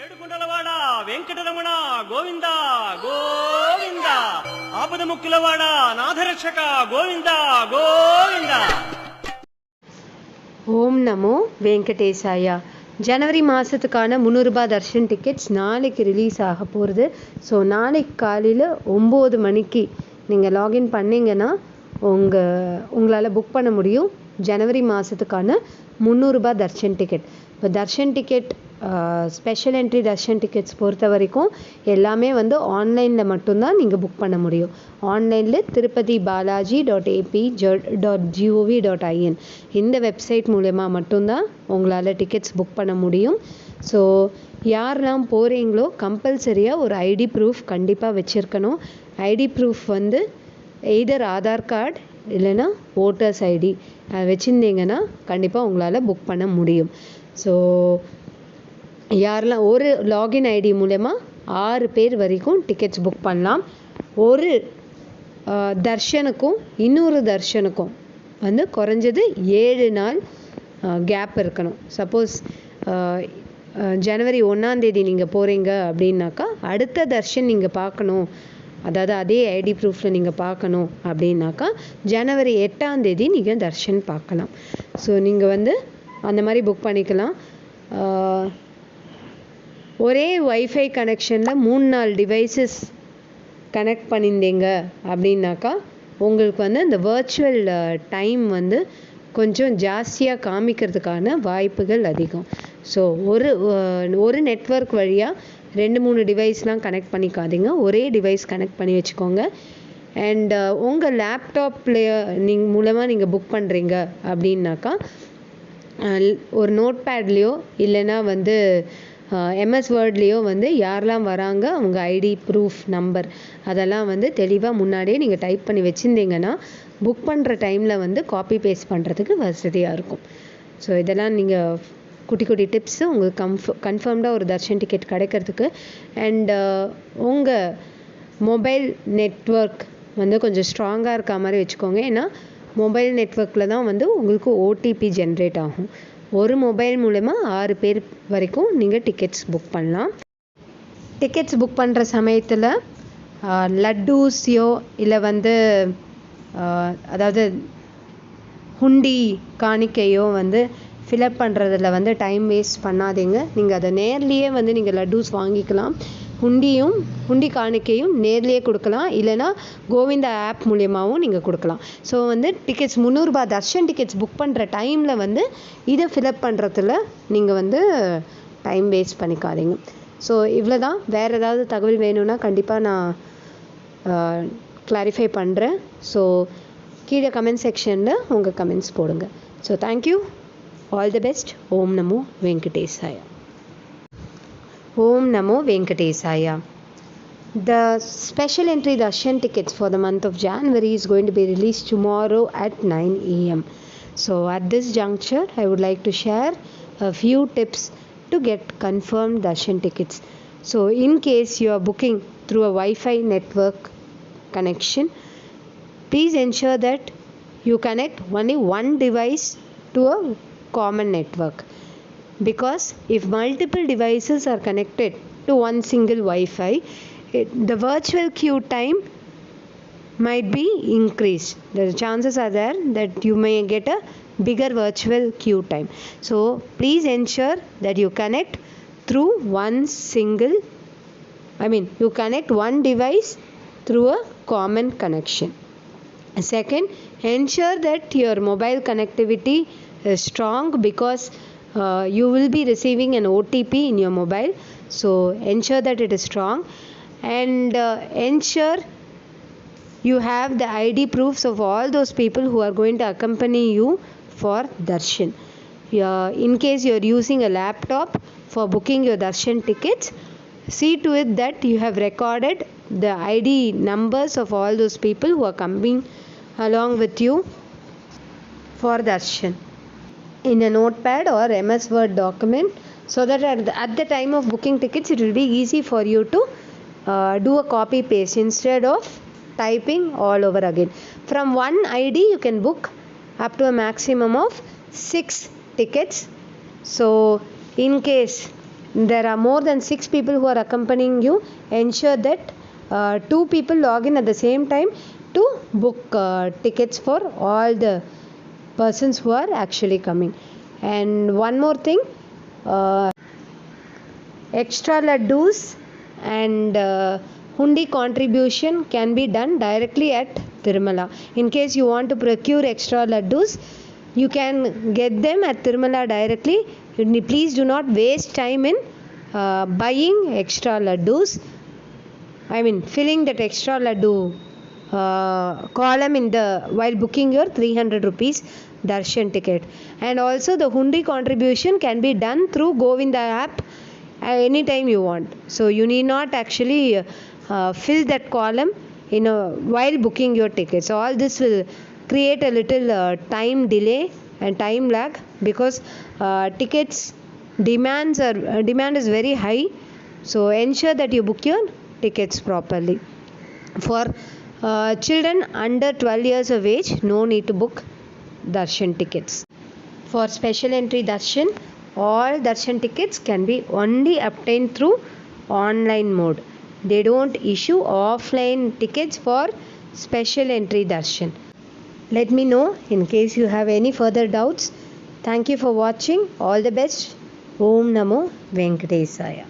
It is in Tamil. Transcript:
ఏడుకొండలవాడ వెంకటరమణ గోవింద గోవింద ఆపద ముక్కులవాడ నాథరక్షక గోవింద గోవింద. ஓம் நமோ வெங்கடேசாய. ஜனவரி மாதத்துக்கான 300 ரூபாய் தர்ஷன் டிக்கெட்ஸ் நாளைக்கு ரிலீஸ் ஆக போகிறது. ஸோ நாளைக்கு காலையில் 9 மணிக்கு நீங்கள் லாகின் பண்ணிங்கன்னா உங்களால் புக் பண்ண முடியும் ஜனவரி மாதத்துக்கான 300 ரூபாய் தர்ஷன் டிக்கெட். இப்போ Darshan ticket special entry Darshan tickets பொறுத்த வரைக்கும் எல்லாமே ஆன்லைனில் மட்டும்தான் நீங்கள் புக் பண்ண முடியும். ஆன்லைனில் tirupati.balaji.ap.gov.in இந்த வெப்சைட் மூலமா மட்டும்தான் உங்களால் டிக்கெட்ஸ் புக் பண்ண முடியும். ஸோ யாரெல்லாம் போகிறீங்களோ கம்பல்சரியாக ஒரு ஐடி ப்ரூஃப் கண்டிப்பாக வச்சுருக்கணும். ID proof either Aadhaar card இல்லைன்னா ஓட்டர்ஸ் ஐடி வச்சுருந்தீங்கன்னா கண்டிப்பாக உங்களால் புக் பண்ண முடியும். ஸோ யாரெல்லாம் ஒரு லாகின் ஐடி மூலமா 6 பேர் வரைக்கும் டிக்கெட்ஸ் புக் பண்ணலாம். ஒரு தர்ஷனுக்கும் இன்னொரு தர்ஷனுக்கும் குறைஞ்சது 7 நாள் கேப் இருக்கணும். சப்போஸ் ஜனவரி 1ஆம் தேதி நீங்கள் போகிறீங்க அப்படின்னாக்கா அடுத்த தர்ஷன் நீங்கள் பார்க்கணும், அதாவது அதே ஐடி ப்ரூஃபில் நீங்கள் பார்க்கணும் அப்படின்னாக்கா ஜனவரி 8ஆம் தேதி நீங்கள் தர்ஷன் பார்க்கலாம். ஸோ நீங்கள் அந்த மாதிரி புக் பண்ணிக்கலாம். ஒரே வைஃபை கனெக்ஷனில் 3-4 டிவைசஸ் கனெக்ட் பண்ணியிருந்தீங்க அப்படின்னாக்கா உங்களுக்கு இந்த வர்ச்சுவல் டைம் கொஞ்சம் ஜாஸ்தியாக காமிக்கிறதுக்கான வாய்ப்புகள் அதிகம். ஸோ ஒரு நெட்வொர்க் வழியாக 2-3 டிவைஸ்லாம் கனெக்ட் பண்ணிக்காதீங்க, ஒரே டிவைஸ் கனெக்ட் பண்ணி வச்சுக்கோங்க. அண்ட் உங்கள் லேப்டாப்பில் மூலமாக நீங்கள் புக் பண்ணுறீங்க அப்படின்னாக்கா ஒரு நோட் பேட்லேயோ இல்லைன்னா எம்எஸ் வேர்ட்லேயோ யாரெல்லாம் வராங்க அவங்க ஐடி ப்ரூஃப் நம்பர் அதெல்லாம் தெளிவாக முன்னாடியே நீங்கள் டைப் பண்ணி வச்சுருந்தீங்கன்னா புக் பண்ணுற டைமில் காப்பி பேஸ்ட் பண்ணுறதுக்கு வசதியாக இருக்கும். ஸோ இதெல்லாம் நீங்கள் குட்டி குட்டி டிப்ஸு உங்களுக்கு கன்ஃபார்ம்டாக ஒரு தர்ஷன் டிக்கெட் கிடைக்கிறதுக்கு. அண்ட் உங்கள் மொபைல் நெட்வொர்க் கொஞ்சம் ஸ்ட்ராங்காக இருக்க மாதிரி வச்சுக்கோங்க. ஏன்னா மொபைல் நெட்வொர்க்கில் தான் உங்களுக்கு ஓடிபி ஜென்ரேட் ஆகும். ஒரு மொபைல் மூலமா 6 பேர் வரைக்கும் நீங்கள் டிக்கெட்ஸ் புக் பண்ணலாம். டிக்கெட்ஸ் புக் பண்ணுற சமயத்தில் லட்டூஸையோ இல்லை அதாவது ஹுண்டி காணிக்கையோ ஃபில்அப் பண்ணுறதுல டைம் வேஸ்ட் பண்ணாதீங்க. நீங்கள் அதை நேர்லேயே நீங்கள் லட்டூஸ் வாங்கிக்கலாம். ஹுண்டி காணிக்கையும் நேர்லேயே கொடுக்கலாம், இல்லைனா கோவிந்தா ஆப் மூலியமாகவும் நீங்கள் கொடுக்கலாம். ஸோ டிக்கெட்ஸ் 300 ரூபாய் தர்ஷன் டிக்கெட்ஸ் புக் பண்ணுற டைமில் இதை ஃபில்அப் பண்ணுறதுல நீங்கள் டைம் வேஸ்ட் பண்ணிக்காதீங்க. ஸோ இவ்வளோ தான். வேறு ஏதாவது தகவல் வேணும்னா கண்டிப்பாக நான் கிளாரிஃபை பண்ணுறேன். ஸோ கீழே கமெண்ட் செக்ஷனில் உங்கள் கமெண்ட்ஸ் போடுங்க. So thank you, all the best. ஓம் நமோ வெங்கடேசாய. Om Namo Venkatesaya. The special entry Darshan tickets for the month of January is going to be released tomorrow at 9 a.m. So at this juncture, I would like to share a few tips to get confirmed Darshan tickets. So in case you are booking through a Wi-Fi network connection, please ensure that you connect only one device to a common network. Because if multiple devices are connected to one single Wi-Fi, the virtual queue time might be increased. The chances are there that you may get a bigger virtual queue time. So please ensure that you connect through you connect one device through a common connection. Second, ensure that your mobile connectivity is strong, because you will be receiving an OTP in your mobile. So ensure that it is strong, and ensure you have the ID proofs of all those people who are going to accompany you for darshan. In case you are using a laptop for booking your darshan tickets, see to it that you have recorded the ID numbers of all those people who are coming along with you for darshan in a notepad or MS Word document, so that at the time of booking tickets it will be easy for you to do a copy paste instead of typing all over again. From one ID you can book up to a maximum of 6 tickets. So in case there are more than 6 people who are accompanying you, ensure that 2 people log in at the same time to book tickets for all the persons who are actually coming. And one more thing, extra laddus and hundi contribution can be done directly at Tirumala. In case you want to procure extra laddus, you can get them at Tirumala directly. Please do not waste time in buying extra laddus. I mean filling that extra laddu column in the while booking your 300 rupees darshan ticket. And also the hundi contribution can be done through Govinda app anytime you want. So you need not actually fill that column while booking your tickets. All this will create a little time delay and time lag, because tickets demand is very high. So ensure that you book your tickets properly. For children under 12 years of age, no need to book darshan tickets. For special entry darshan, all darshan tickets can be only obtained through online mode. They don't issue offline tickets for special entry darshan. Let me know in case you have any further doubts. Thank you for watching. All the best. Om Namo Venkatesaya.